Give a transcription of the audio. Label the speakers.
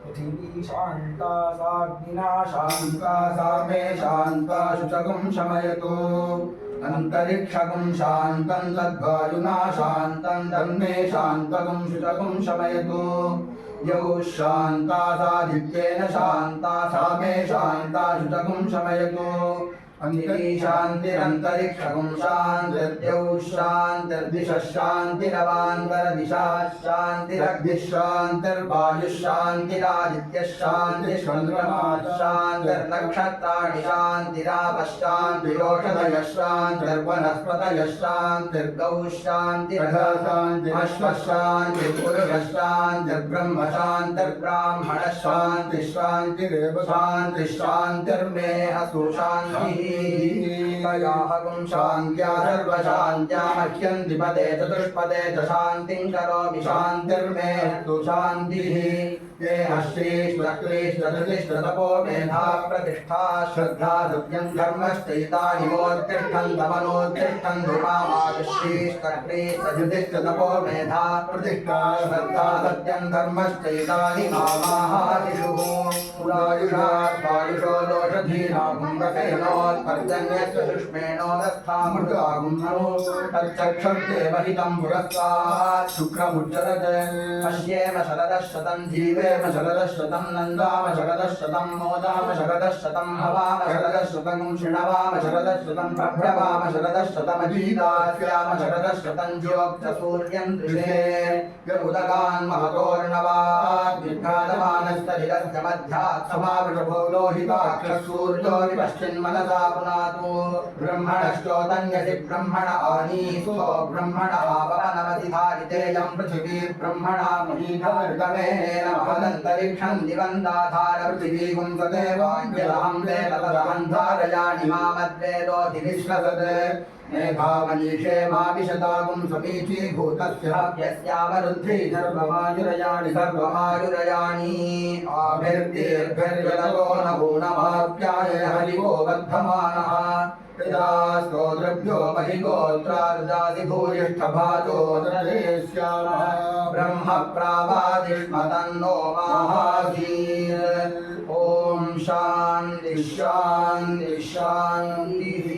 Speaker 1: पृथिवी शान्ता साग्निना
Speaker 2: शान्ता सा मे शान्ता शुचकं शमयतु अन्तरिक्षकं शान्तं तद्वायुना शान्तं तन्मे शान्तकं शुचकं शमयतु यौ शान्ता सादित्येन शान्ता सा मे शान्ता शुचकं शमयतु शान्तिरन्तरिक्षकं शान्तिर्द्यौ शान्तिर्दिशः शान्तिरवान्तरदिशाः शान्तिरग्निः शान्तिर्वायुः शान्तिरादित्यः शान्तिश्चन्द्रमाः शान्तिर्नक्षत्राणि शान्तिरापः शान्तिरोषधयः शान्तिर्वनस्पतयः शान्तिर्गौः शान्तिरश्वः शान्तिर्पुरुषः शान्तिर्ब्रह्म शान्तिर्ब्राह्मणः शान्तिः शान्तिरेव शान्तिः शान्तिर्मे असु शान्तिः तयाहं शान्त्या सर्वशान्त्या मह्यन्तिपदे चतुष्पदे च शान्तिं करोमि शान्तिर्मे तु शान्तिः ये श्रीष्टतपो मेधा प्रतिष्ठा श्रद्धा सत्यं धर्मश्चैतानि मोत्तिष्ठन्तमनोत्तिष्ठन् धुमामाश्रीष्टतपो मेधा प्रतिष्ठा श्रद्धा सत्यं धर्मश्चैतानि मामाहादिषुः पुरायुषो लोषधीनागुम्भसेनोत्पर्जन्यस्य शुष्मेणोदस्थामृतागुम्नो तच्चक्षुर्देवहितं पुरस्तात् शुक्रमुच्चरत् पश्येम शरदः शतं जीवेम शरदः शतं नन्दाम शरदः शतं मोदाम शरदः शतं हवाम शरदः शतं शृणवाम शरदः शतं प्रभ्रवाम शरदः शतमजीदास्याम शरदः शतं ज्योक्च सूर्यं दृशे यदुदगान् महतोर्णवात् विघ्नादमानस्तरिरस्य मध्यात् समावृषभो लोहिताक्षसूर्यो विपश्चिन्मनसा पुनातु ब्रह्मणश्चोदन्यसि ब्रह्मण आनीसो ब्रह्मण आपवनमतिधारितेयं पृथिवी ब्रह्मणा मुनीधर्तमेन महदन्तरिक्षं दिवन्दाधार पृथिवीगुं सदेवाञ्जलहं वेदतदहं धारयाणि मामद्वेदोऽधिविश्वसत् मेधामनीषे मा विशतागुं समीचीभूतस्य यस्यावरुद्धि सर्वमायुरयाणि आभिर्दीर्भिर्जलतो नभो नमाप्याय हरिवो वर्धमानः स्तोत्रभ्यो महिगोत्रार्जादि भूयिष्ठभाजो दरेष्यामः ब्रह्म प्रावादिष्मतन्नो माहाधीर् ॐ शान्ति शान्ति शान्तिः।